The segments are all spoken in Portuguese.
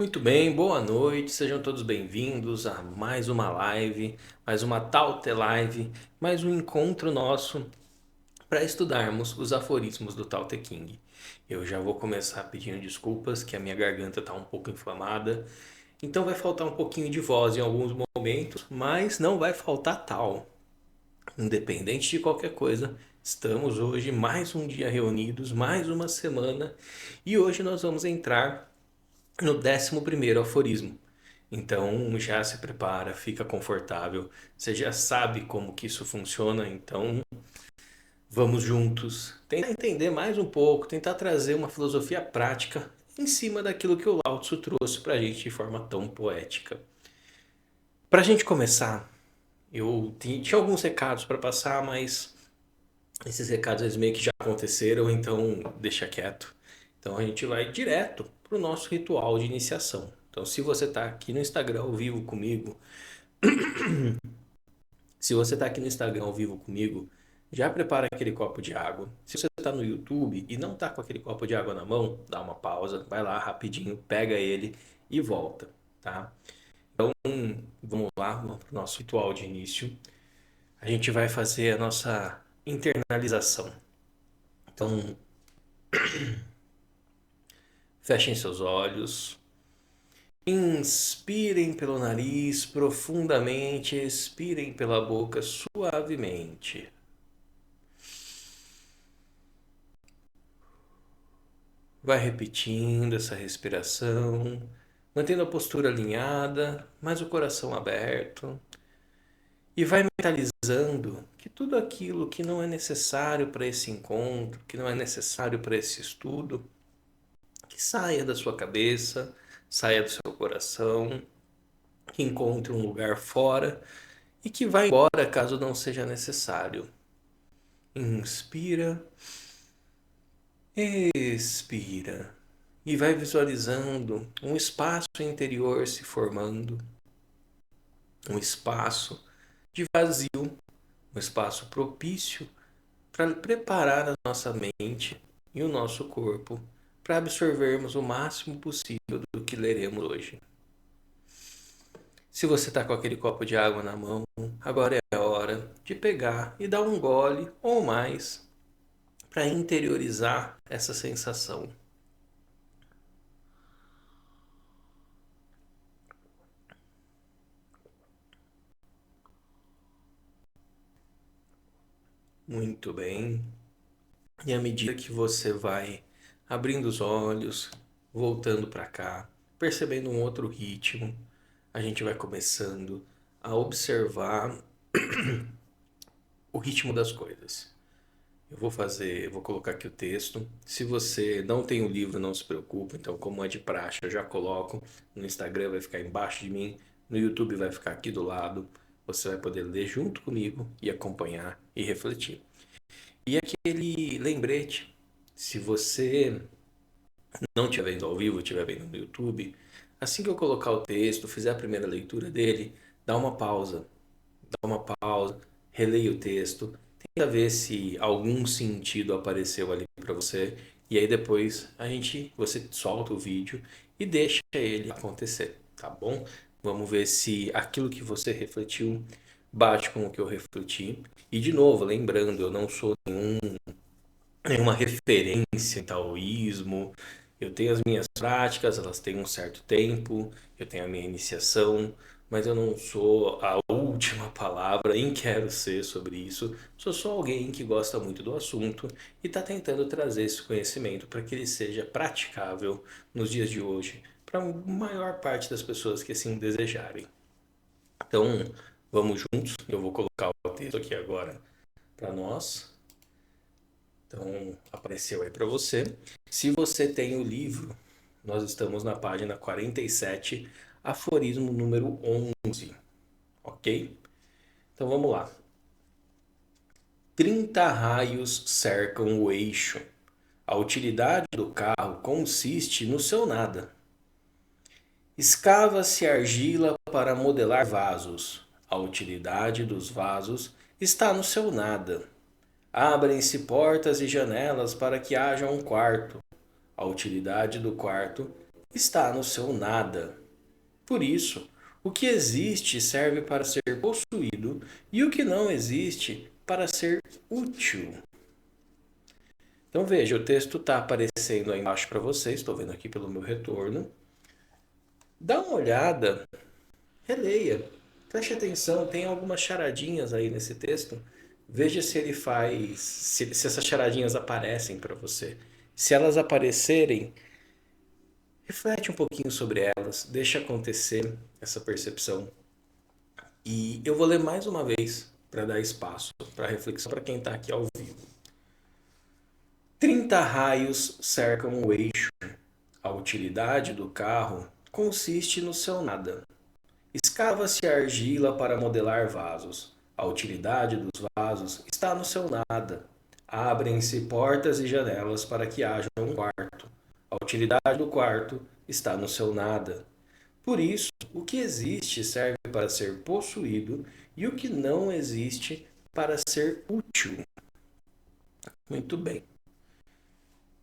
Muito bem, boa noite, sejam todos bem-vindos a mais uma live, mais uma Taute Live, mais um encontro nosso para estudarmos os aforismos do Tao Te Ching. Eu já vou começar pedindo desculpas, que a minha garganta está um pouco inflamada, então vai faltar um pouquinho de voz em alguns momentos, mas não vai faltar Tao. Independente de qualquer coisa, estamos hoje mais um dia reunidos, mais uma semana, e hoje nós vamos entrar no 11º aforismo. Então já se prepara, fica confortável, você já sabe como que isso funciona, então vamos juntos tentar entender mais um pouco, tentar trazer uma filosofia prática em cima daquilo que o Lao Tzu trouxe para a gente de forma tão poética. Para a gente começar, eu tinha alguns recados para passar, mas esses recados eles meio que já aconteceram, então deixa quieto. Então a gente vai direto para o nosso ritual de iniciação. Então se você está aqui no Instagram ao vivo comigo, se você está aqui no Instagram ao vivo comigo, já prepara aquele copo de água. Se você está no YouTube e não está com aquele copo de água na mão, dá uma pausa, vai lá rapidinho, pega ele e volta, tá? Então vamos lá, vamos para o nosso ritual de início. A gente vai fazer a nossa internalização. Então fechem seus olhos. Inspirem pelo nariz profundamente, expirem pela boca suavemente. Vai repetindo essa respiração, mantendo a postura alinhada, mas o coração aberto. E vai mentalizando que tudo aquilo que não é necessário para esse encontro, que não é necessário para esse estudo, que saia da sua cabeça, saia do seu coração, que encontre um lugar fora e que vá embora caso não seja necessário. Inspira, expira e vai visualizando um espaço interior se formando, um espaço de vazio, um espaço propício para preparar a nossa mente e o nosso corpo para absorvermos o máximo possível do que leremos hoje. Se você está com aquele copo de água na mão, agora é a hora de pegar e dar um gole ou mais para interiorizar essa sensação. Muito bem. E à medida que você vai abrindo os olhos, voltando para cá, percebendo um outro ritmo, a gente vai começando a observar o ritmo das coisas. Vou colocar aqui o texto. Se você não tem o livro, não se preocupe. Então, como é de praxe, eu já coloco. No Instagram vai ficar embaixo de mim, no YouTube vai ficar aqui do lado. Você vai poder ler junto comigo e acompanhar e refletir. E aquele lembrete, se você não estiver vendo ao vivo, estiver vendo no YouTube, assim que eu colocar o texto, fizer a primeira leitura dele, dá uma pausa, releia o texto, tenta ver se algum sentido apareceu ali para você, e aí depois você solta o vídeo e deixa ele acontecer, tá bom? Vamos ver se aquilo que você refletiu bate com o que eu refleti. E de novo, lembrando, eu não sou nenhuma referência em taoísmo. Eu tenho as minhas práticas, elas têm um certo tempo, eu tenho a minha iniciação, mas eu não sou a última palavra, nem quero ser sobre isso. Sou só alguém que gosta muito do assunto e está tentando trazer esse conhecimento para que ele seja praticável nos dias de hoje, para a maior parte das pessoas que assim desejarem. Então, vamos juntos. Eu vou colocar o texto aqui agora para nós. Então, apareceu aí para você. Se você tem o livro, nós estamos na página 47, aforismo número 11, ok? Então vamos lá. 30 raios cercam o eixo. A utilidade do carro consiste no seu nada. Escava-se argila para modelar vasos. A utilidade dos vasos está no seu nada. Abrem-se portas e janelas para que haja um quarto. A utilidade do quarto está no seu nada. Por isso, o que existe serve para ser possuído e o que não existe para ser útil. Então veja, o texto está aparecendo aí embaixo para vocês, estou vendo aqui pelo meu retorno. Dá uma olhada, releia, preste atenção, tem algumas charadinhas aí nesse texto. Veja se ele faz, se essas charadinhas aparecem para você. Se elas aparecerem, reflete um pouquinho sobre elas, deixa acontecer essa percepção. E eu vou ler mais uma vez para dar espaço para reflexão para quem está aqui ao vivo. 30 raios cercam o eixo. A utilidade do carro consiste no seu nada. Escava-se argila para modelar vasos. A utilidade dos vasos está no seu nada. Abrem-se portas e janelas para que haja um quarto. A utilidade do quarto está no seu nada. Por isso, o que existe serve para ser possuído e o que não existe para ser útil. Muito bem.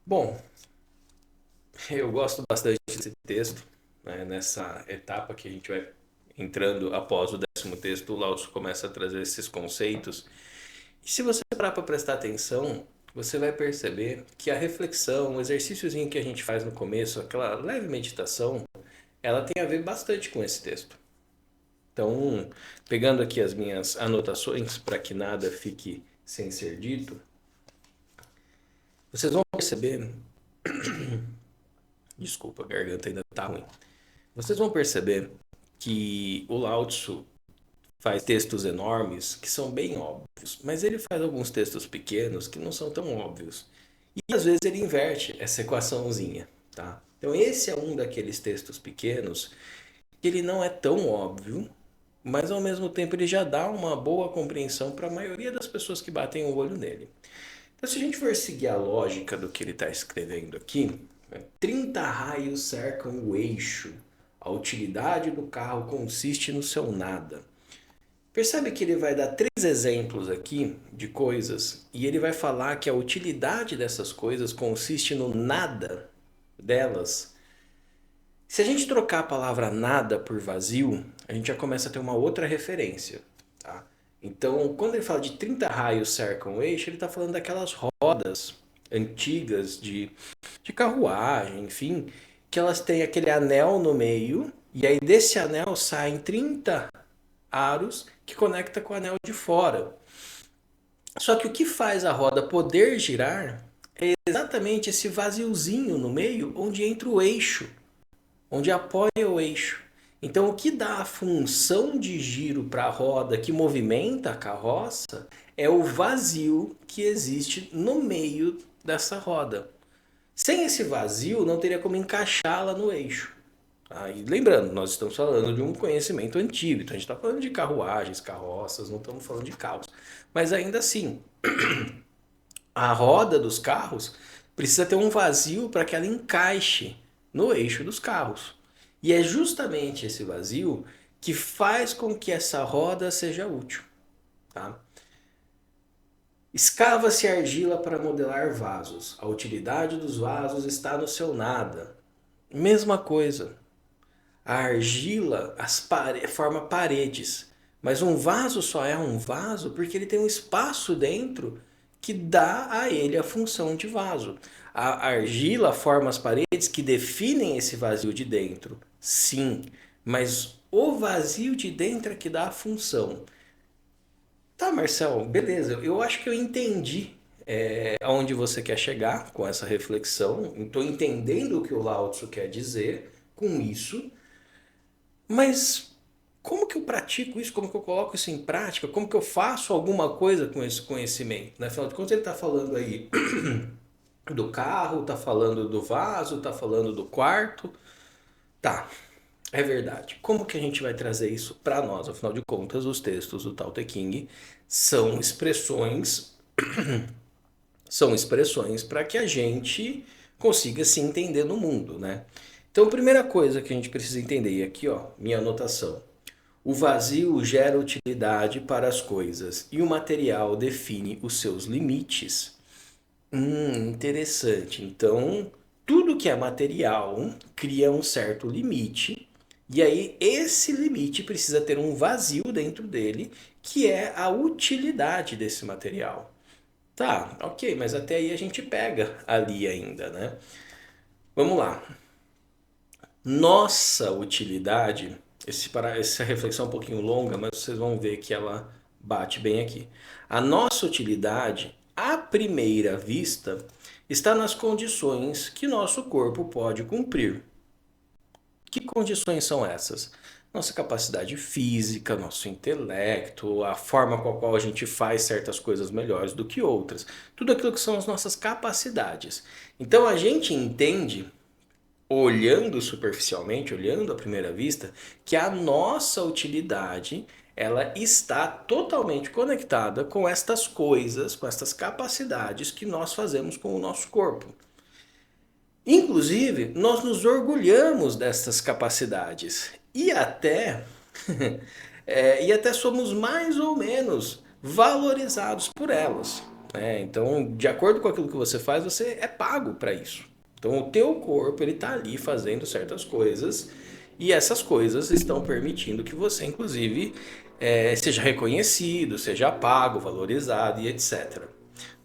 Bom, eu gosto bastante desse texto, né? Nessa etapa que a gente vai entrando após o 10º texto, o Lao Tzu começa a trazer esses conceitos. E se você parar para prestar atenção, você vai perceber que a reflexão, o exercíciozinho que a gente faz no começo, aquela leve meditação, ela tem a ver bastante com esse texto. Então, pegando aqui as minhas anotações para que nada fique sem ser dito, vocês vão perceber. Desculpa, a garganta ainda está ruim. Vocês vão perceber que o Lao Tzu faz textos enormes que são bem óbvios, mas ele faz alguns textos pequenos que não são tão óbvios. E às vezes ele inverte essa equaçãozinha, tá? Então esse é um daqueles textos pequenos que ele não é tão óbvio, mas ao mesmo tempo ele já dá uma boa compreensão para a maioria das pessoas que batem o olho nele. Então se a gente for seguir a lógica do que ele está escrevendo aqui, 30 raios cercam o eixo. A utilidade do carro consiste no seu nada. Percebe que ele vai dar 3 exemplos aqui de coisas e ele vai falar que a utilidade dessas coisas consiste no nada delas. Se a gente trocar a palavra nada por vazio, a gente já começa a ter uma outra referência. Tá? Então, quando ele fala de 30 raios cercam o eixo, ele está falando daquelas rodas antigas de carruagem, enfim, que elas têm aquele anel no meio, e aí desse anel saem 30 aros que conecta com o anel de fora. Só que o que faz a roda poder girar é exatamente esse vaziozinho no meio onde entra o eixo, onde apoia o eixo. Então, o que dá a função de giro para a roda que movimenta a carroça é o vazio que existe no meio dessa roda. Sem esse vazio, não teria como encaixá-la no eixo. Tá? E lembrando, nós estamos falando de um conhecimento antigo, então a gente está falando de carruagens, carroças, não estamos falando de carros. Mas ainda assim, a roda dos carros precisa ter um vazio para que ela encaixe no eixo dos carros. E é justamente esse vazio que faz com que essa roda seja útil. Tá? Escava-se argila para modelar vasos. A utilidade dos vasos está no seu nada. Mesma coisa. A argila forma paredes. Mas um vaso só é um vaso porque ele tem um espaço dentro que dá a ele a função de vaso. A argila forma as paredes que definem esse vazio de dentro. Sim, mas o vazio de dentro é que dá a função. Tá, Marcel, beleza. Eu acho que eu entendi aonde você quer chegar com essa reflexão. Estou entendendo o que o Lao Tzu quer dizer com isso. Mas como que eu pratico isso? Como que eu coloco isso em prática? Como que eu faço alguma coisa com esse conhecimento? Né? Afinal de contas, ele está falando aí do carro, está falando do vaso, está falando do quarto. Tá, é verdade. Como que a gente vai trazer isso para nós? Afinal de contas, os textos do Tao Te Ching são expressões para que a gente consiga se entender no mundo, né? Então, a primeira coisa que a gente precisa entender, e aqui, ó, minha anotação. O vazio gera utilidade para as coisas e o material define os seus limites. Interessante. Então, tudo que é material cria um certo limite, e aí esse limite precisa ter um vazio dentro dele, que é a utilidade desse material. Tá, ok, mas até aí a gente pega ali ainda, né? Vamos lá. Nossa utilidade, essa reflexão é um pouquinho longa, mas vocês vão ver que ela bate bem aqui. A nossa utilidade, à primeira vista, está nas condições que nosso corpo pode cumprir. Que condições são essas? Nossa capacidade física, nosso intelecto, a forma com a qual a gente faz certas coisas melhores do que outras. Tudo aquilo que são as nossas capacidades. Então a gente entende, olhando superficialmente, olhando à primeira vista, que a nossa utilidade ela está totalmente conectada com estas coisas, com estas capacidades que nós fazemos com o nosso corpo. Inclusive, nós nos orgulhamos dessas capacidades e até, e até somos mais ou menos valorizados por elas. Né? Então, de acordo com aquilo que você faz, você é pago para isso. Então, o teu corpo ele está ali fazendo certas coisas e essas coisas estão permitindo que você, inclusive, seja reconhecido, seja pago, valorizado e etc.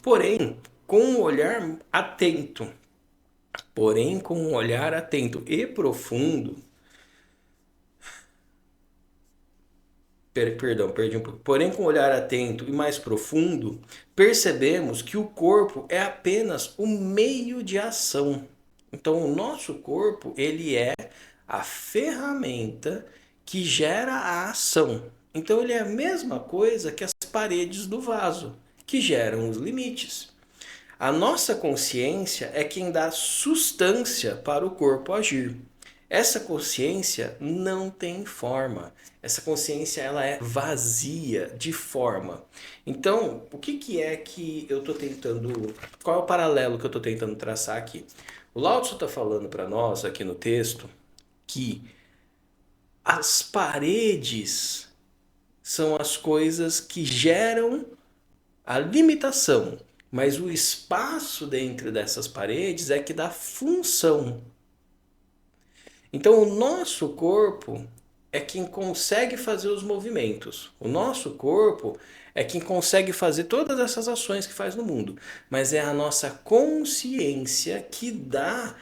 Porém, com um olhar atento, porém com um olhar atento e profundo, perdão, perdi um pouco. Porém, com um olhar atento e mais profundo, percebemos que o corpo é apenas o meio de ação. Então, o nosso corpo, ele é a ferramenta que gera a ação. Então, ele é a mesma coisa que as paredes do vaso, que geram os limites. A nossa consciência é quem dá substância para o corpo agir. Essa consciência não tem forma. Essa consciência ela é vazia de forma. Então, o que é que eu estou tentando... Qual é o paralelo que eu estou tentando traçar aqui? O Lao Tzu está falando para nós aqui no texto que as paredes são as coisas que geram a limitação, mas o espaço dentro dessas paredes é que dá função. Então o nosso corpo é quem consegue fazer os movimentos. O nosso corpo é quem consegue fazer todas essas ações que faz no mundo. Mas é a nossa consciência que dá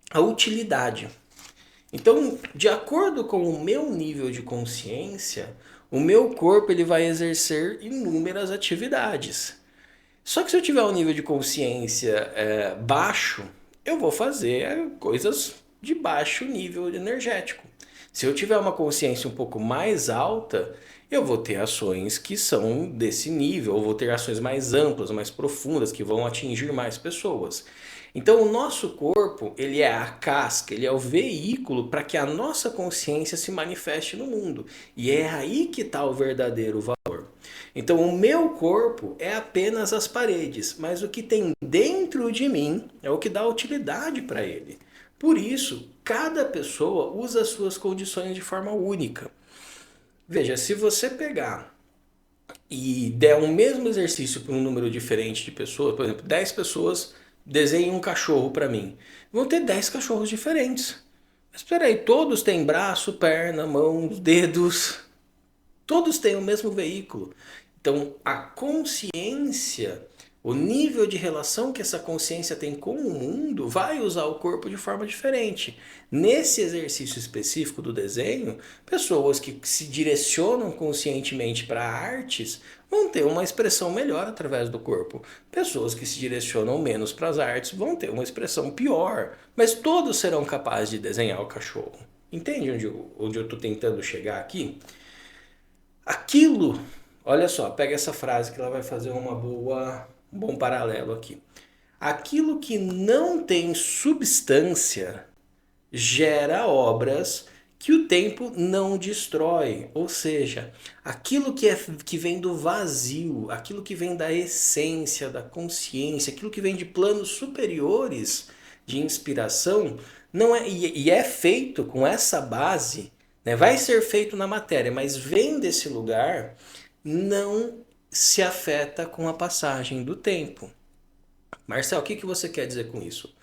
a utilidade. Então, de acordo com o meu nível de consciência, o meu corpo ele vai exercer inúmeras atividades. Só que se eu tiver um nível de consciência baixo, eu vou fazer coisas de baixo nível energético. Se eu tiver uma consciência um pouco mais alta, eu vou ter ações que são desse nível, eu vou ter ações mais amplas, mais profundas, que vão atingir mais pessoas. Então o nosso corpo, ele é a casca, ele é o veículo para que a nossa consciência se manifeste no mundo. E é aí que está o verdadeiro valor. Então o meu corpo é apenas as paredes, mas o que tem dentro de mim é o que dá utilidade para ele. Por isso, cada pessoa usa as suas condições de forma única. Veja, se você pegar e der o mesmo exercício para um número diferente de pessoas, por exemplo, 10 pessoas desenhem um cachorro para mim, vão ter 10 cachorros diferentes. Mas espera aí, todos têm braço, perna, mãos, dedos, todos têm o mesmo veículo. Então, a consciência, o nível de relação que essa consciência tem com o mundo, vai usar o corpo de forma diferente. Nesse exercício específico do desenho, pessoas que se direcionam conscientemente para artes vão ter uma expressão melhor através do corpo. Pessoas que se direcionam menos para as artes vão ter uma expressão pior. Mas todos serão capazes de desenhar o cachorro. Entende onde eu estou tentando chegar aqui? Aquilo, olha só, pega essa frase que ela vai fazer um bom paralelo aqui. Aquilo que não tem substância gera obras que o tempo não destrói. Ou seja, aquilo que vem do vazio, aquilo que vem da essência, da consciência, aquilo que vem de planos superiores de inspiração, não é, e é feito com essa base, né? Vai ser feito na matéria, mas vem desse lugar, não se afeta com a passagem do tempo. Marcel, o que que você quer dizer com isso?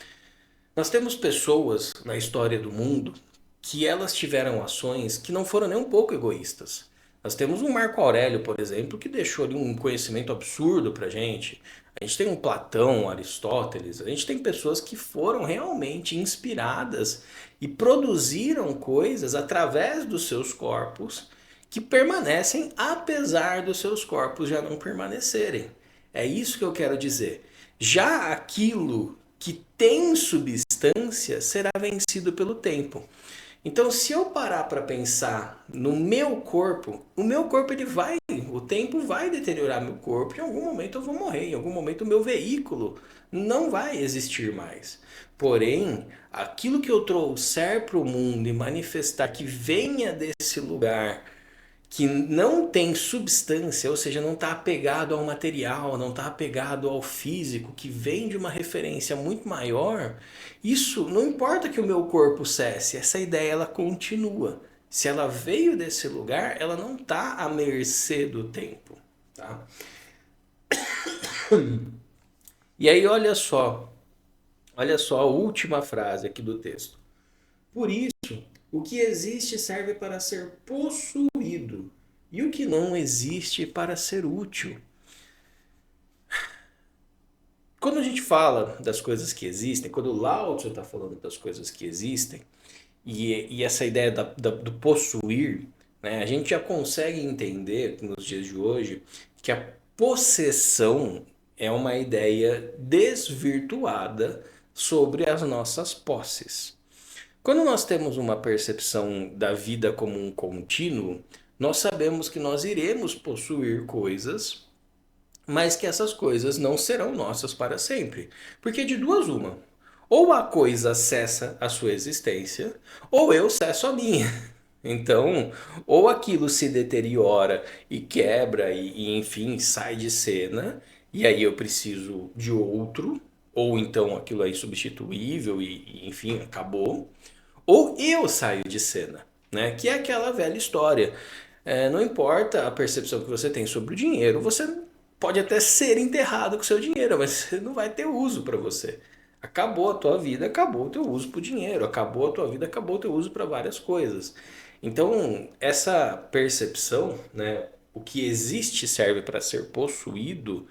Nós temos pessoas na história do mundo que elas tiveram ações que não foram nem um pouco egoístas. Nós temos um Marco Aurélio, por exemplo, que deixou ali um conhecimento absurdo pra gente. A gente tem um Platão, um Aristóteles, a gente tem pessoas que foram realmente inspiradas e produziram coisas através dos seus corpos que permanecem apesar dos seus corpos já não permanecerem. É isso que eu quero dizer. Já aquilo que tem substância será vencido pelo tempo. Então, se eu parar para pensar no meu corpo, o meu corpo ele vai, o tempo vai deteriorar meu corpo, em algum momento eu vou morrer, em algum momento o meu veículo não vai existir mais. Porém, aquilo que eu trouxer para o mundo e manifestar que venha desse lugar que não tem substância, ou seja, não está apegado ao material, não está apegado ao físico, que vem de uma referência muito maior, isso não importa que o meu corpo cesse, essa ideia ela continua. Se ela veio desse lugar, ela não está à mercê do tempo. Tá? E aí, olha só a última frase aqui do texto. Por isso, o que existe serve para ser possuído, e o que não existe para ser útil. Quando a gente fala das coisas que existem, quando o Lao Tzu está falando das coisas que existem, e essa ideia do possuir, né, a gente já consegue entender nos dias de hoje que a possessão é uma ideia desvirtuada sobre as nossas posses. Quando nós temos uma percepção da vida como um contínuo, nós sabemos que nós iremos possuir coisas, mas que essas coisas não serão nossas para sempre. Porque de duas uma, ou a coisa cessa a sua existência, ou eu cesso a minha. Então, ou aquilo se deteriora e quebra enfim, sai de cena, e aí eu preciso de outro, ou então aquilo é insubstituível enfim, acabou. Ou eu saio de cena, né? Que é aquela velha história. Não importa a percepção que você tem sobre o dinheiro, você pode até ser enterrado com o seu dinheiro, mas você não vai ter uso para você. Acabou a tua vida, acabou o teu uso para o dinheiro. Acabou a tua vida, acabou o teu uso para várias coisas. Então, essa percepção, né? O que existe serve para ser possuído,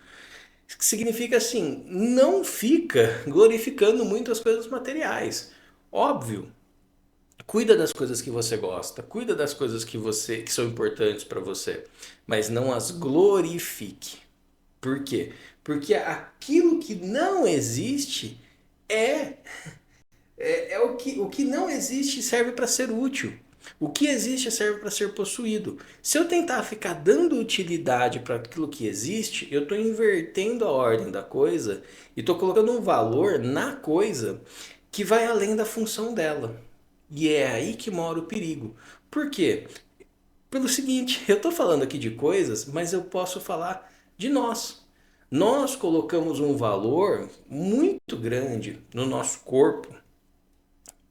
significa assim, não fica glorificando muito as coisas materiais. Óbvio, cuida das coisas que você gosta, cuida das coisas que são importantes para você, mas não as glorifique. Por quê? Porque aquilo que não existe é o que não existe serve para ser útil. O que existe serve para ser possuído. Se eu tentar ficar dando utilidade para aquilo que existe, eu estou invertendo a ordem da coisa e estou colocando um valor na coisa que vai além da função dela. E é aí que mora o perigo. Por quê? Pelo seguinte, eu estou falando aqui de coisas, mas eu posso falar de nós. Nós colocamos um valor muito grande no nosso corpo,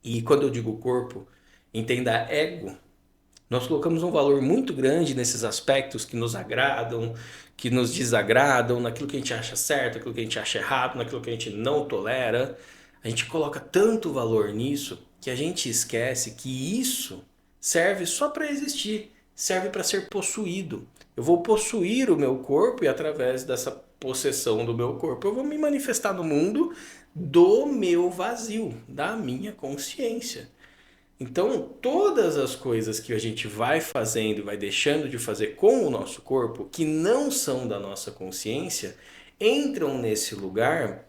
e quando eu digo corpo, entenda ego. Nós colocamos um valor muito grande nesses aspectos que nos agradam, que nos desagradam, naquilo que a gente acha certo, naquilo que a gente acha errado, naquilo que a gente não tolera. A gente coloca tanto valor nisso que a gente esquece que isso serve só para existir, serve para ser possuído. Eu vou possuir o meu corpo e através dessa possessão do meu corpo eu vou me manifestar no mundo do meu vazio, da minha consciência. Então, todas as coisas que a gente vai fazendo e vai deixando de fazer com o nosso corpo, que não são da nossa consciência, entram nesse lugar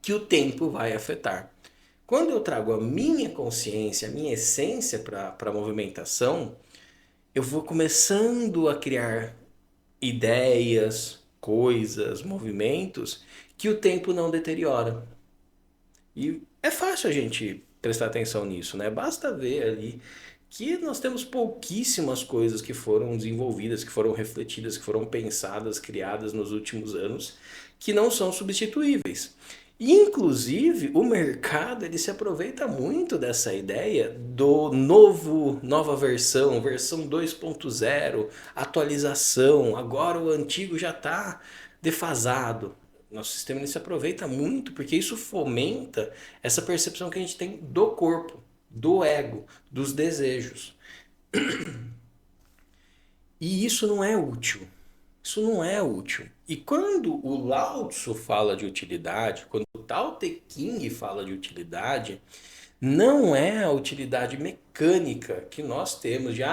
que o tempo vai afetar. Quando eu trago a minha consciência, a minha essência para a movimentação, eu vou começando a criar ideias, coisas, movimentos que o tempo não deteriora. E é fácil a gente prestar atenção nisso, né? Basta ver ali que nós temos pouquíssimas coisas que foram desenvolvidas, que foram refletidas, que foram pensadas, criadas nos últimos anos, que não são substituíveis. E, inclusive, o mercado ele se aproveita muito dessa ideia do nova versão, versão 2.0, atualização, agora o antigo já está defasado. Nosso sistema ele se aproveita muito porque isso fomenta essa percepção que a gente tem do corpo, do ego, dos desejos. E isso não é útil. Isso não é útil. E quando o Lao Tzu fala de utilidade, quando o Tao Te Ching fala de utilidade, não é a utilidade mecânica que nós temos de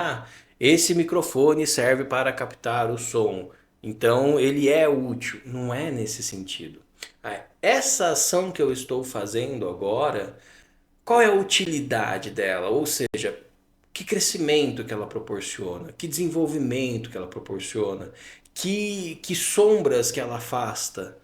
esse microfone serve para captar o som, então ele é útil. Não é nesse sentido. Essa ação que eu estou fazendo agora, qual é a utilidade dela? Ou seja, que crescimento que ela proporciona, que desenvolvimento que ela proporciona, que sombras que ela afasta,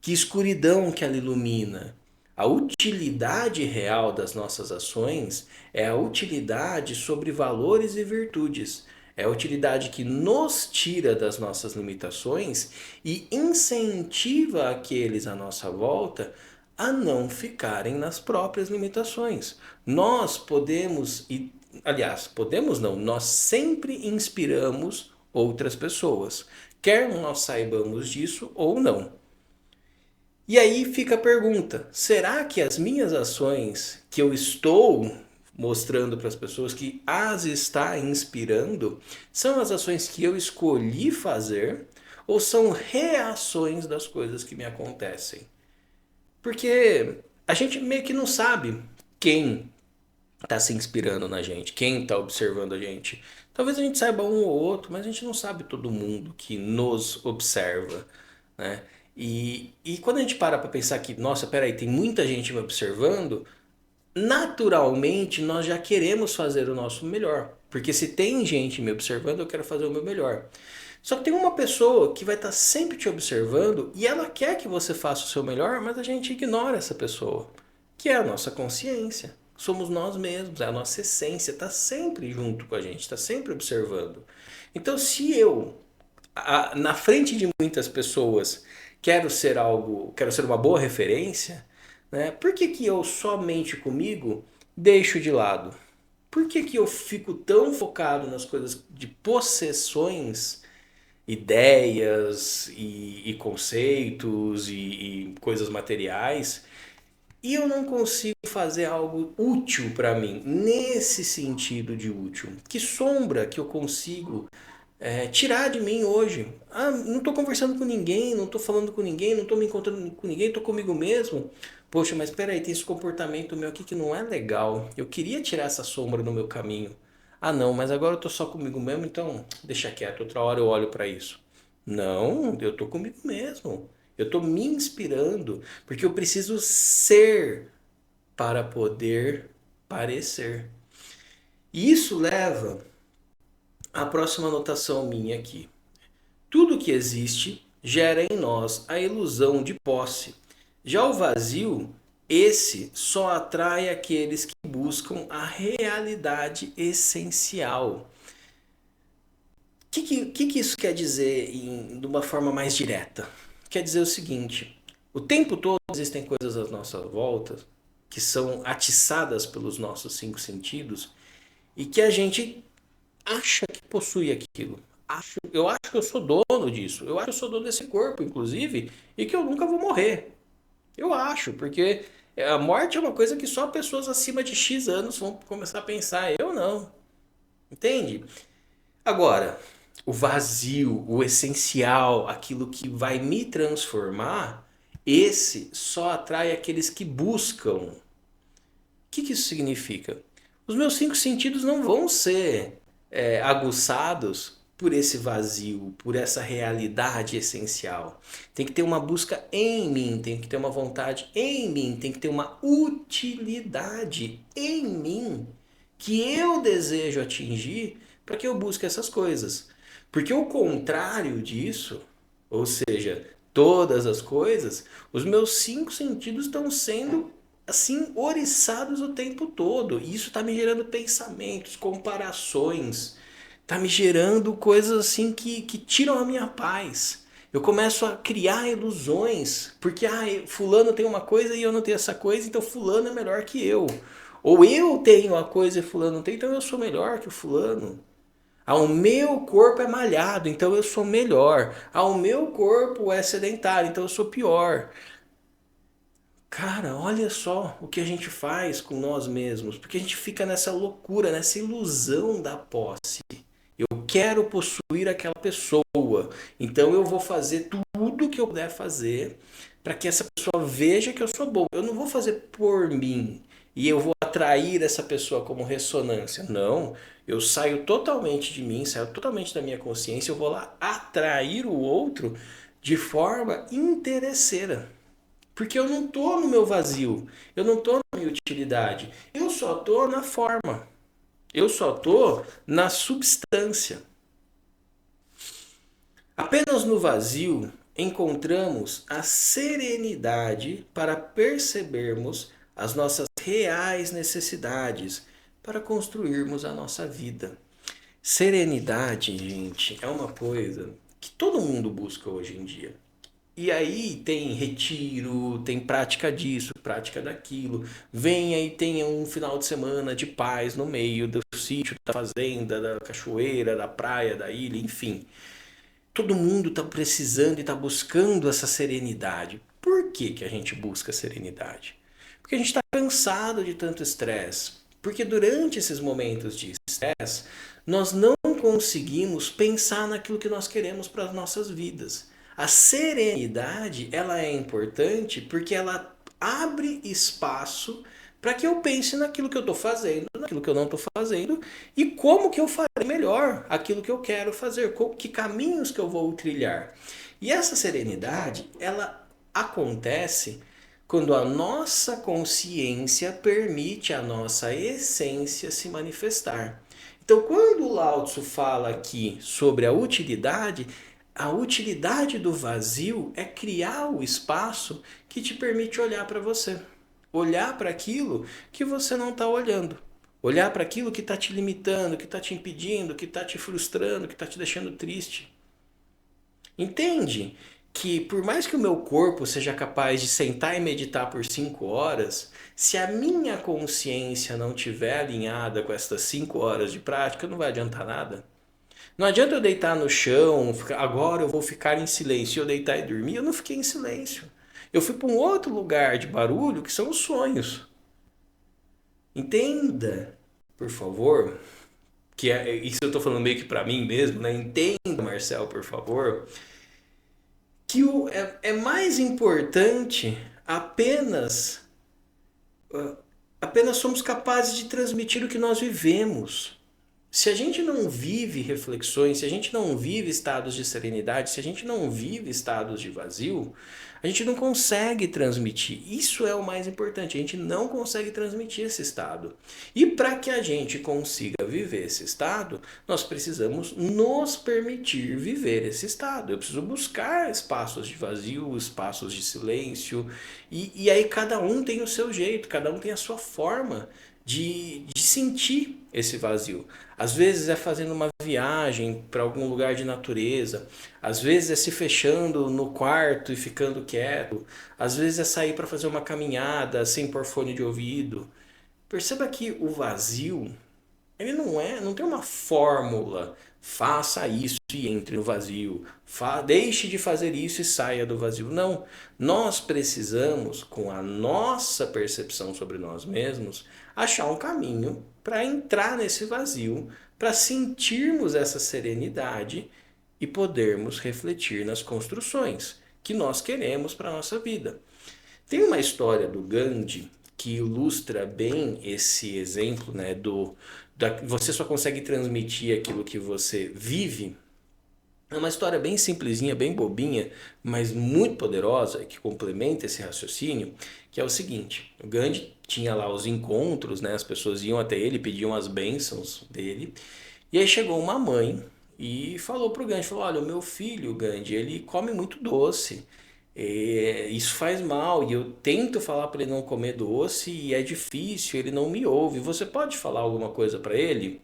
que escuridão que ela ilumina. A utilidade real das nossas ações é a utilidade sobre valores e virtudes. É a utilidade que nos tira das nossas limitações e incentiva aqueles à nossa volta a não ficarem nas próprias limitações. Nós podemos, aliás, podemos não, nós sempre inspiramos outras pessoas, quer nós saibamos disso ou não. E aí fica a pergunta: será que as minhas ações que eu estou mostrando para as pessoas que as está inspirando são as ações que eu escolhi fazer ou são reações das coisas que me acontecem? Porque a gente meio que não sabe quem está se inspirando na gente, quem está observando a gente. Talvez a gente saiba um ou outro, mas a gente não sabe todo mundo que nos observa, né? E quando a gente para pensar que, nossa, peraí, tem muita gente me observando, naturalmente nós já queremos fazer o nosso melhor. Porque se tem gente me observando, eu quero fazer o meu melhor. Só que tem uma pessoa que vai estar sempre te observando e ela quer que você faça o seu melhor, mas a gente ignora essa pessoa, que é a nossa consciência. Somos nós mesmos, é a nossa essência, está sempre junto com a gente, está sempre observando. Então, se eu, na frente de muitas pessoas, quero ser uma boa referência, né? Por que que eu somente comigo deixo de lado? Por que que eu fico tão focado nas coisas de possessões, ideias e conceitos e coisas materiais e eu não consigo fazer algo útil para mim, nesse sentido de útil? Que sombra que eu consigo tirar de mim hoje? Não estou conversando com ninguém, não estou falando com ninguém, não estou me encontrando com ninguém, estou comigo mesmo. Poxa, mas espera aí, tem esse comportamento meu aqui que não é legal. Eu queria tirar essa sombra do meu caminho. Não, mas agora eu estou só comigo mesmo, então deixa quieto, outra hora eu olho para isso. Não, eu estou comigo mesmo. Eu estou me inspirando, porque eu preciso ser para poder parecer. E isso leva à próxima anotação minha aqui. Tudo que existe gera em nós a ilusão de posse. Já o vazio, esse só atrai aqueles que buscam a realidade essencial. O que isso quer dizer de uma forma mais direta? Quer dizer o seguinte: o tempo todo existem coisas à nossa volta que são atiçadas pelos nossos cinco sentidos e que a gente acha que possui aquilo. Eu acho que eu sou dono disso. Eu acho que eu sou dono desse corpo, inclusive, e que eu nunca vou morrer. Eu acho, porque a morte é uma coisa que só pessoas acima de X anos vão começar a pensar. Eu não. Entende? Agora, o vazio, o essencial, aquilo que vai me transformar, esse só atrai aqueles que buscam. O que isso significa? Os meus cinco sentidos não vão ser aguçados por esse vazio, por essa realidade essencial. Tem que ter uma busca em mim, tem que ter uma vontade em mim, tem que ter uma utilidade em mim que eu desejo atingir para que eu busque essas coisas. Porque o contrário disso, ou seja, todas as coisas, os meus cinco sentidos estão sendo assim oriçados o tempo todo. E isso está me gerando pensamentos, comparações, está me gerando coisas assim que tiram a minha paz. Eu começo a criar ilusões, porque fulano tem uma coisa e eu não tenho essa coisa, então fulano é melhor que eu. Ou eu tenho a coisa e fulano não tem, então eu sou melhor que o fulano. O meu corpo é malhado, então eu sou melhor. O meu corpo é sedentário, então eu sou pior. Cara, olha só o que a gente faz com nós mesmos, porque a gente fica nessa loucura, nessa ilusão da posse. Eu quero possuir aquela pessoa, então eu vou fazer tudo que eu puder fazer para que essa pessoa veja que eu sou bom. Eu não vou fazer por mim e eu vou atrair essa pessoa como ressonância. Não, eu saio totalmente de mim, saio totalmente da minha consciência, eu vou lá atrair o outro de forma interesseira. Porque eu não estou no meu vazio, eu não estou na minha utilidade, eu só estou na forma, eu só estou na substância. Apenas no vazio encontramos a serenidade para percebermos as nossas reais necessidades para construirmos a nossa vida. Serenidade, gente, é uma coisa que todo mundo busca hoje em dia. E aí tem retiro, tem prática disso, prática daquilo. Vem aí, tem um final de semana de paz no meio do sítio, da fazenda, da cachoeira, da praia, da ilha, enfim. Todo mundo está precisando e está buscando essa serenidade. Por que, que a gente busca serenidade? Porque a gente está cansado de tanto estresse. Porque durante esses momentos de estresse, nós não conseguimos pensar naquilo que nós queremos para as nossas vidas. A serenidade, ela é importante porque ela abre espaço para que eu pense naquilo que eu estou fazendo, naquilo que eu não estou fazendo e como que eu farei melhor aquilo que eu quero fazer, que caminhos que eu vou trilhar. E essa serenidade, ela acontece quando a nossa consciência permite a nossa essência se manifestar. Então, quando o Lao Tzu fala aqui sobre a utilidade do vazio é criar o espaço que te permite olhar para você. Olhar para aquilo que você não está olhando. Olhar para aquilo que está te limitando, que está te impedindo, que está te frustrando, que está te deixando triste. Entende que por mais que o meu corpo seja capaz de sentar e meditar por 5 horas, se a minha consciência não estiver alinhada com essas 5 horas de prática, não vai adiantar nada. Não adianta eu deitar no chão, agora eu vou ficar em silêncio, eu deitar e dormir, eu não fiquei em silêncio. Eu fui para um outro lugar de barulho que são os sonhos. Entenda, por favor, que isso eu estou falando meio que para mim mesmo, né? Entenda, Marcel, por favor, que é mais importante apenas somos capazes de transmitir o que nós vivemos. Se a gente não vive reflexões, se a gente não vive estados de serenidade, se a gente não vive estados de vazio, a gente não consegue transmitir. Isso é o mais importante, a gente não consegue transmitir esse estado. E para que a gente consiga viver esse estado, nós precisamos nos permitir viver esse estado. Eu preciso buscar espaços de vazio, espaços de silêncio, e aí cada um tem o seu jeito, cada um tem a sua forma de sentir esse vazio. Às vezes é fazendo uma viagem para algum lugar de natureza, às vezes é se fechando no quarto e ficando quieto, às vezes é sair para fazer uma caminhada sem pôr fone de ouvido. Perceba que o vazio, ele não tem uma fórmula. Faça isso e entre no vazio. Deixe de fazer isso e saia do vazio. Não. Nós precisamos, com a nossa percepção sobre nós mesmos, achar um caminho para entrar nesse vazio, para sentirmos essa serenidade e podermos refletir nas construções que nós queremos para a nossa vida. Tem uma história do Gandhi que ilustra bem esse exemplo, né, você só consegue transmitir aquilo que você vive. É uma história bem simplesinha, bem bobinha, mas muito poderosa, que complementa esse raciocínio, que é o seguinte: o Gandhi tinha lá os encontros, né, as pessoas iam até ele, pediam as bênçãos dele, e aí chegou uma mãe e falou pro Gandhi, falou, olha, o meu filho, Gandhi, ele come muito doce, isso faz mal, e eu tento falar para ele não comer doce e é difícil, ele não me ouve. Você pode falar alguma coisa para ele?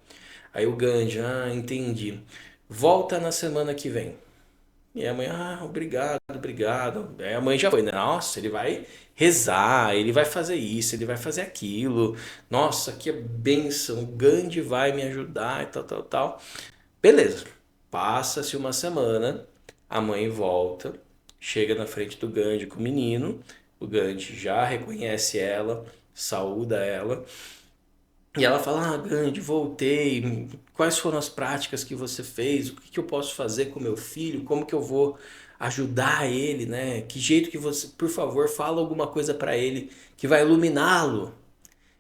Aí o Gandhi, entendi. Volta na semana que vem. E a mãe, obrigado, obrigado. Aí a mãe já foi, né? Nossa, ele vai rezar, ele vai fazer isso, ele vai fazer aquilo. Nossa, que bênção, o Gandhi vai me ajudar e tal, tal, tal. Beleza. Passa-se uma semana, a mãe volta, chega na frente do Gandhi com o menino, o Gandhi já reconhece ela, saúda ela, e ela fala: Ah, Gandhi, voltei. Quais foram as práticas que você fez? O que que eu posso fazer com meu filho? Como que eu vou ajudar ele, né? Que jeito que você, por favor, fala alguma coisa pra ele que vai iluminá-lo.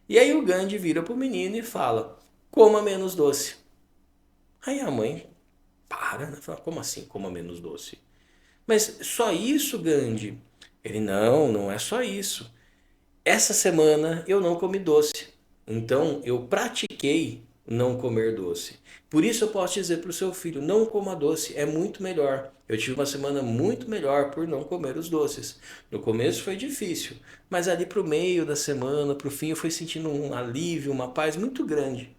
E aí o Gandhi vira pro menino e fala: Coma menos doce. Aí a mãe para, né? Fala: Como assim, coma menos doce? Mas só isso, Gandhi? Ele: Não, não é só isso. Essa semana eu não comi doce. Então eu pratiquei não comer doce. Por isso eu posso dizer para o seu filho: não coma doce, é muito melhor. Eu tive uma semana muito melhor por não comer os doces. No começo foi difícil, mas ali para o meio da semana, para o fim, eu fui sentindo um alívio, uma paz muito grande.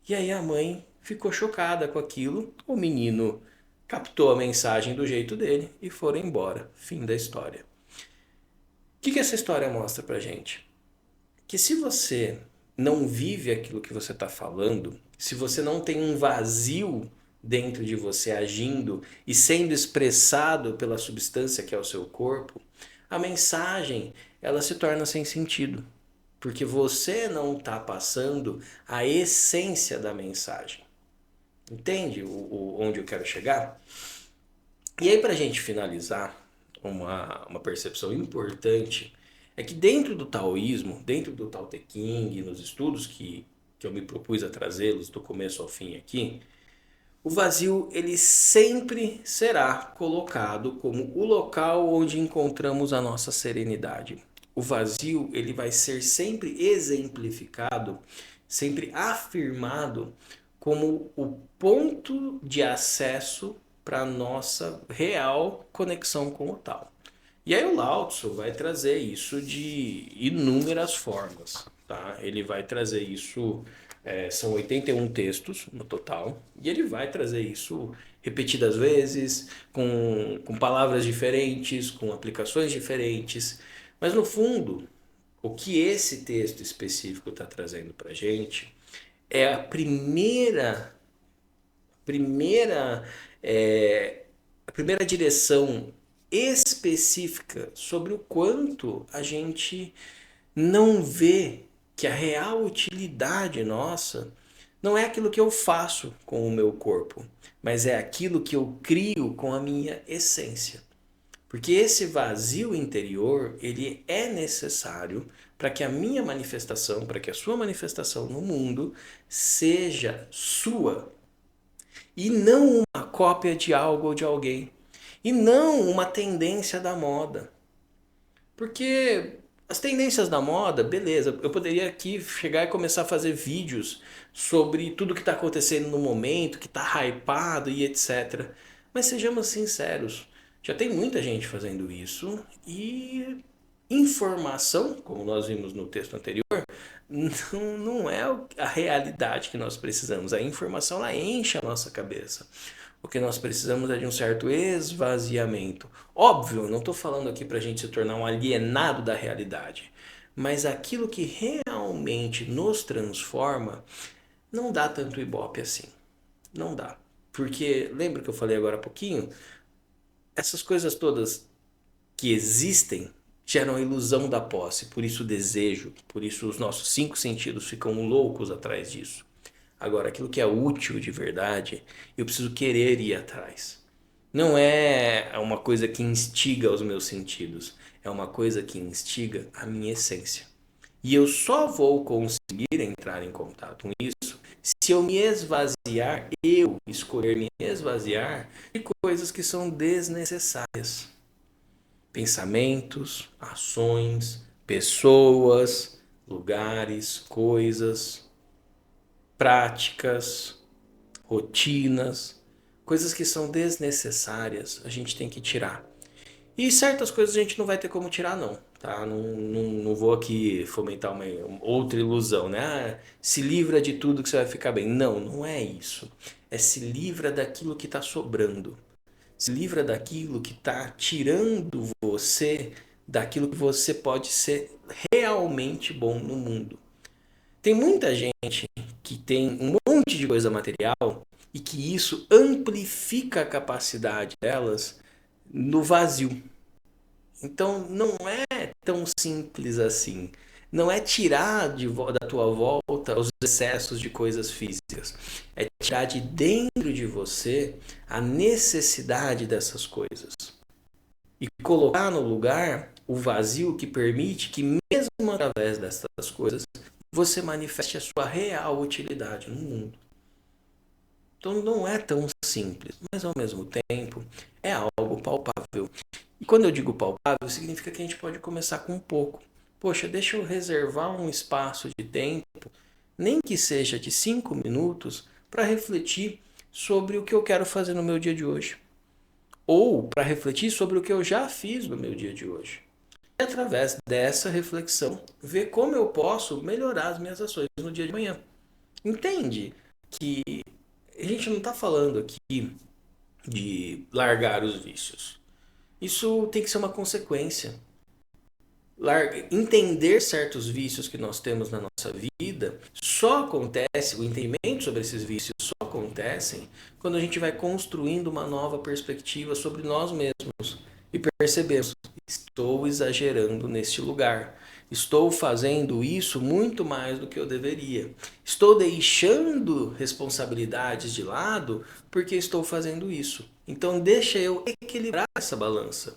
E aí a mãe ficou chocada com aquilo. O menino captou a mensagem do jeito dele e foram embora. Fim da história. O que essa história mostra pra gente? Que se você não vive aquilo que você está falando, se você não tem um vazio dentro de você agindo e sendo expressado pela substância que é o seu corpo, a mensagem ela se torna sem sentido, porque você não está passando a essência da mensagem. Entende onde eu quero chegar? E aí, para a gente finalizar, uma percepção importante é que dentro do taoísmo, dentro do Tao Te Ching, nos estudos que eu me propus a trazê-los do começo ao fim aqui, o vazio ele sempre será colocado como o local onde encontramos a nossa serenidade. O vazio ele vai ser sempre exemplificado, sempre afirmado como o ponto de acesso para a nossa real conexão com o tal. E aí o Lao Tzu vai trazer isso de inúmeras formas, tá? Ele vai trazer isso, são 81 textos no total, e ele vai trazer isso repetidas vezes, com palavras diferentes, com aplicações diferentes, mas no fundo, o que esse texto específico está trazendo para gente é primeira, a primeira direção específica sobre o quanto a gente não vê que a real utilidade nossa não é aquilo que eu faço com o meu corpo, mas é aquilo que eu crio com a minha essência. Porque esse vazio interior, ele é necessário para que a minha manifestação, para que a sua manifestação no mundo seja sua e não uma cópia de algo ou de alguém. E não uma tendência da moda. Porque as tendências da moda, beleza, eu poderia aqui chegar e começar a fazer vídeos sobre tudo que está acontecendo no momento, que está hypado e etc. Mas sejamos sinceros, já tem muita gente fazendo isso e informação, como nós vimos no texto anterior, não é a realidade que nós precisamos. A informação ela enche a nossa cabeça. O que nós precisamos é de um certo esvaziamento. Óbvio, não estou falando aqui para a gente se tornar um alienado da realidade, mas aquilo que realmente nos transforma não dá tanto ibope assim. Não dá. Porque lembra que eu falei agora há pouquinho? Essas coisas todas que existem geram a ilusão da posse, por isso o desejo, por isso os nossos cinco sentidos ficam loucos atrás disso. Agora, aquilo que é útil de verdade, eu preciso querer ir atrás. Não é uma coisa que instiga os meus sentidos, é uma coisa que instiga a minha essência. E eu só vou conseguir entrar em contato com isso se eu me esvaziar, eu escolher me esvaziar de coisas que são desnecessárias. Pensamentos, ações, pessoas, lugares, coisas, práticas, rotinas, coisas que são desnecessárias, a gente tem que tirar. E certas coisas a gente não vai ter como tirar, não. Tá? Não vou aqui fomentar uma outra ilusão, né? Ah, se livra de tudo que você vai ficar bem. Não, não é isso. É se livra daquilo que está sobrando. Se livra daquilo que está tirando você daquilo que você pode ser realmente bom no mundo. Tem muita gente que tem um monte de coisa material e que isso amplifica a capacidade delas no vazio. Então não é tão simples assim. Não é tirar da tua volta os excessos de coisas físicas. É tirar de dentro de você a necessidade dessas coisas. E colocar no lugar o vazio que permite que, mesmo através dessas coisas, você manifeste a sua real utilidade no mundo. Então não é tão simples, mas ao mesmo tempo é algo palpável. E quando eu digo palpável, significa que a gente pode começar com um pouco. Poxa, deixa eu reservar um espaço de tempo, nem que seja de 5 minutos, para refletir sobre o que eu quero fazer no meu dia de hoje. Ou para refletir sobre o que eu já fiz no meu dia de hoje. E através dessa reflexão, ver como eu posso melhorar as minhas ações no dia de amanhã. Entende que a gente não está falando aqui de largar os vícios. Isso tem que ser uma consequência. Entender certos vícios que nós temos na nossa vida só acontece, o entendimento sobre esses vícios só acontecem quando a gente vai construindo uma nova perspectiva sobre nós mesmos e percebemos, estou exagerando neste lugar. Estou fazendo isso muito mais do que eu deveria. Estou deixando responsabilidades de lado porque estou fazendo isso. Então deixa eu equilibrar essa balança.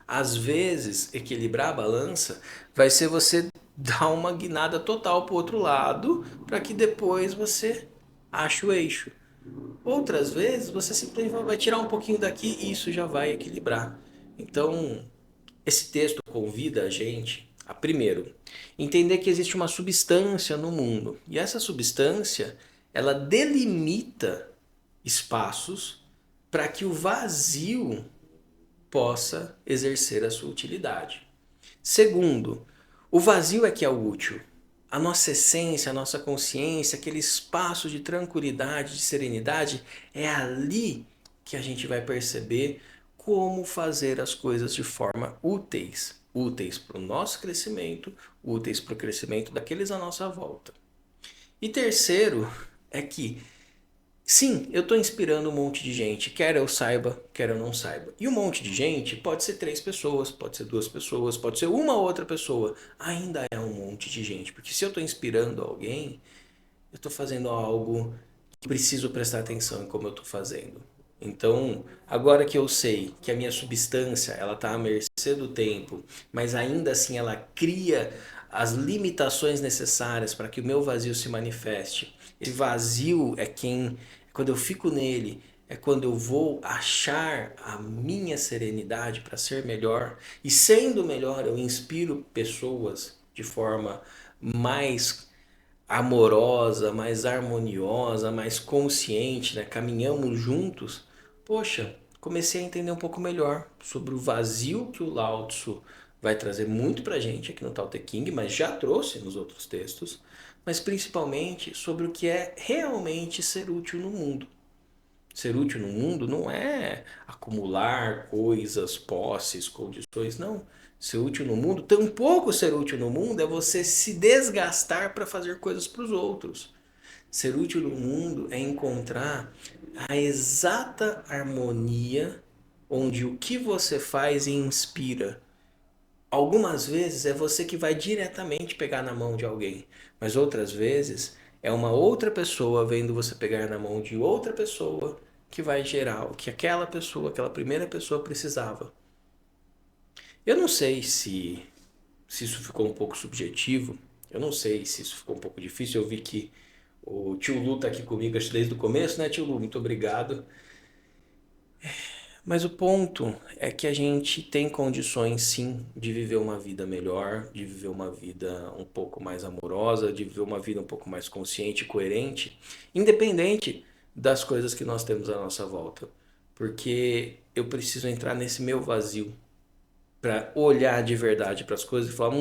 Às vezes, equilibrar a balança vai ser você dar uma guinada total para o outro lado para que depois você ache o eixo. Outras vezes, você simplesmente vai tirar um pouquinho daqui e isso já vai equilibrar. Então, esse texto convida a gente a, primeiro, entender que existe uma substância no mundo. E essa substância, ela delimita espaços para que o vazio possa exercer a sua utilidade. Segundo, o vazio é que é o útil. A nossa essência, a nossa consciência, aquele espaço de tranquilidade, de serenidade, é ali que a gente vai perceber como fazer as coisas de forma úteis. Úteis para o nosso crescimento, úteis para o crescimento daqueles à nossa volta. E terceiro, é que sim, eu estou inspirando um monte de gente, quer eu saiba, quer eu não saiba. E um monte de gente pode ser 3 pessoas, pode ser 2 pessoas, pode ser uma outra pessoa. Ainda é um monte de gente, porque se eu estou inspirando alguém, eu estou fazendo algo que preciso prestar atenção em como eu estou fazendo. Então, agora que eu sei que a minha substância ela está à mercê do tempo, mas ainda assim ela cria as limitações necessárias para que o meu vazio se manifeste. Esse vazio é quando eu fico nele, é quando eu vou achar a minha serenidade para ser melhor. E sendo melhor, eu inspiro pessoas de forma mais amorosa, mais harmoniosa, mais consciente, né? Caminhamos juntos. Poxa, comecei a entender um pouco melhor sobre o vazio que o Lao Tzu vai trazer muito pra gente aqui no Tao Te Ching, mas já trouxe nos outros textos, mas principalmente sobre o que é realmente ser útil no mundo. Ser útil no mundo não é acumular coisas, posses, condições, não. Ser útil no mundo, tampouco ser útil no mundo é você se desgastar para fazer coisas para os outros. Ser útil no mundo é encontrar a exata harmonia onde o que você faz inspira. Algumas vezes é você que vai diretamente pegar na mão de alguém, mas outras vezes é uma outra pessoa vendo você pegar na mão de outra pessoa que vai gerar o que aquela pessoa, aquela primeira pessoa precisava. Eu não sei se isso ficou um pouco subjetivo, eu não sei se isso ficou um pouco difícil. Eu vi que o tio Lu tá aqui comigo acho desde o começo, né, tio Lu? Muito obrigado. Mas o ponto é que a gente tem condições sim de viver uma vida melhor, de viver uma vida um pouco mais amorosa, de viver uma vida um pouco mais consciente e coerente, independente das coisas que nós temos à nossa volta. Porque eu preciso entrar nesse meu vazio para olhar de verdade para as coisas e falar: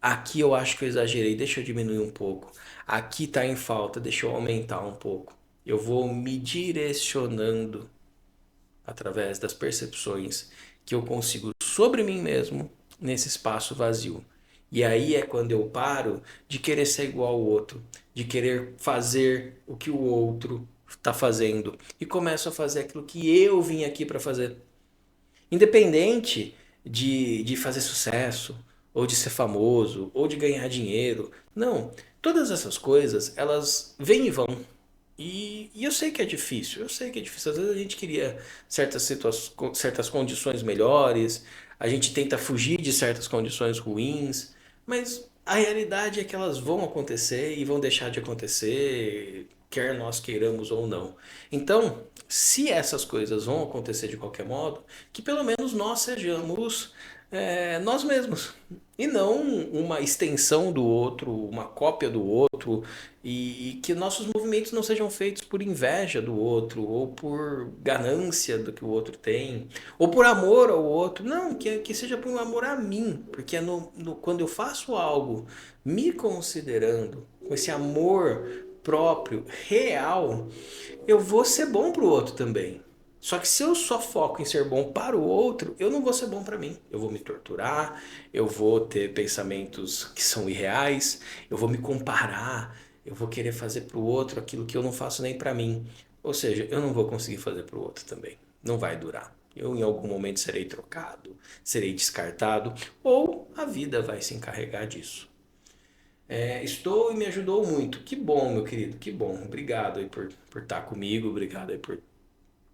aqui eu acho que eu exagerei, deixa eu diminuir um pouco. Aqui está em falta, deixa eu aumentar um pouco. Eu vou me direcionando através das percepções que eu consigo sobre mim mesmo nesse espaço vazio. E aí é quando eu paro de querer ser igual ao outro, de querer fazer o que o outro está fazendo e começo a fazer aquilo que eu vim aqui para fazer. Independente de fazer sucesso, ou de ser famoso, ou de ganhar dinheiro. Não, todas essas coisas, elas vêm e vão. E eu sei que é difícil, eu sei que é difícil. Às vezes a gente queria certas condições melhores, a gente tenta fugir de certas condições ruins, mas a realidade é que elas vão acontecer e vão deixar de acontecer, quer nós queiramos ou não. Então, se essas coisas vão acontecer de qualquer modo, que pelo menos nós sejamos nós mesmos. E não uma extensão do outro, uma cópia do outro, e que nossos movimentos não sejam feitos por inveja do outro, ou por ganância do que o outro tem, ou por amor ao outro. Não, que seja por um amor a mim, porque é quando eu faço algo me considerando, com esse amor próprio, real, eu vou ser bom pro outro também. Só que se eu só foco em ser bom para o outro, eu não vou ser bom para mim. Eu vou me torturar, eu vou ter pensamentos que são irreais, eu vou me comparar, eu vou querer fazer para o outro aquilo que eu não faço nem para mim. Ou seja, eu não vou conseguir fazer para o outro também. Não vai durar. Eu em algum momento serei trocado, serei descartado, ou a vida vai se encarregar disso. Estou e me ajudou muito. Que bom, meu querido, que bom. Obrigado aí por estar comigo, obrigado aí por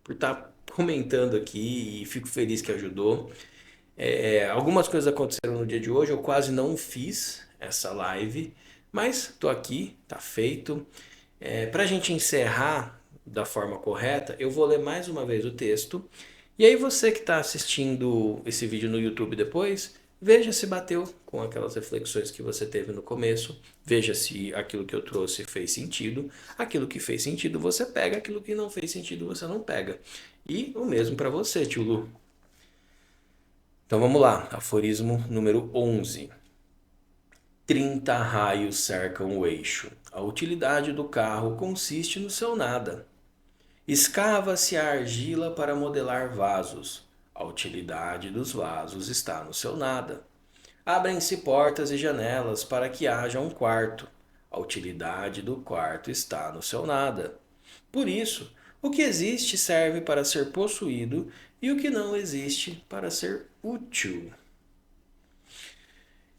estar comentando aqui e fico feliz que ajudou. Algumas coisas aconteceram no dia de hoje, eu quase não fiz essa live, mas tô aqui, tá feito. Para a gente encerrar da forma correta, eu vou ler mais uma vez o texto. E aí você que está assistindo esse vídeo no YouTube depois, veja se bateu com aquelas reflexões que você teve no começo, veja se aquilo que eu trouxe fez sentido. Aquilo que fez sentido você pega, aquilo que não fez sentido você não pega. E o mesmo para você, tio Lu. Então vamos lá, aforismo número 11. 30 raios cercam o eixo. A utilidade do carro consiste no seu nada. Escava-se a argila para modelar vasos. A utilidade dos vasos está no seu nada. Abrem-se portas e janelas para que haja um quarto. A utilidade do quarto está no seu nada. Por isso, o que existe serve para ser possuído e o que não existe para ser útil.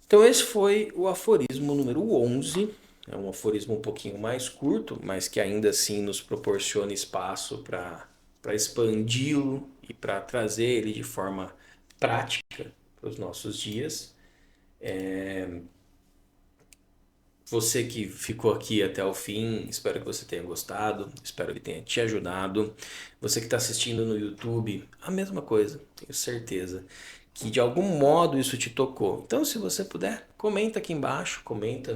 Então esse foi o aforismo número 11. É um aforismo um pouquinho mais curto, mas que ainda assim nos proporciona espaço para expandi-lo e para trazer ele de forma prática para os nossos dias. Você que ficou aqui até o fim, espero que você tenha gostado, espero que tenha te ajudado. Você que está assistindo no YouTube, a mesma coisa, tenho certeza que de algum modo isso te tocou. Então, se você puder, comenta aqui embaixo, comenta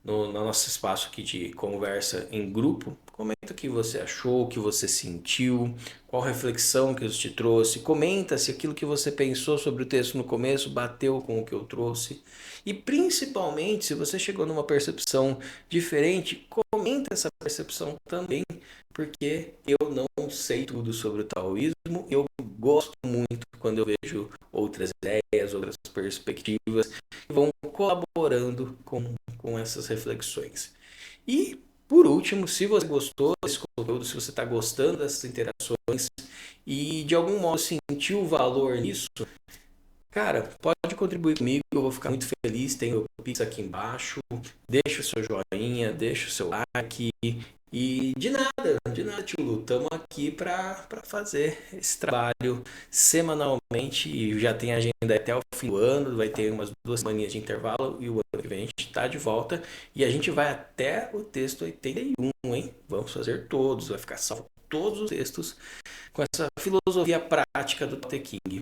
no nosso espaço aqui de conversa em grupo. Comenta o que você achou, o que você sentiu, qual reflexão que isso te trouxe. Comenta se aquilo que você pensou sobre o texto no começo bateu com o que eu trouxe. E principalmente, se você chegou numa percepção diferente, comenta essa percepção também, porque eu não sei tudo sobre o taoísmo. Eu gosto muito quando eu vejo outras ideias, outras perspectivas que vão colaborando com essas reflexões. E, por último, se você gostou desse conteúdo, se você está gostando dessas interações e de algum modo sentiu valor nisso, cara, pode contribuir comigo, eu vou ficar muito feliz. Tem o Pix aqui embaixo. Deixa o seu joinha, deixa o seu like. E de nada, tio Lu. Estamos aqui para fazer esse trabalho semanalmente. E já tem agenda até o fim do ano. Vai ter umas 2 semaninhas de intervalo. E o ano que vem a gente está de volta. E a gente vai até o texto 81, hein? Vamos fazer todos. Vai ficar salvo todos os textos com essa filosofia prática do Tao Te Ching.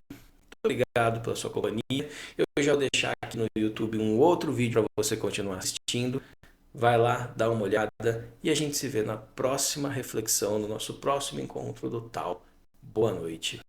Obrigado pela sua companhia. Eu já vou deixar aqui no YouTube um outro vídeo para você continuar assistindo. Vai lá, dá uma olhada e a gente se vê na próxima reflexão, no nosso próximo encontro do Tao. Boa noite.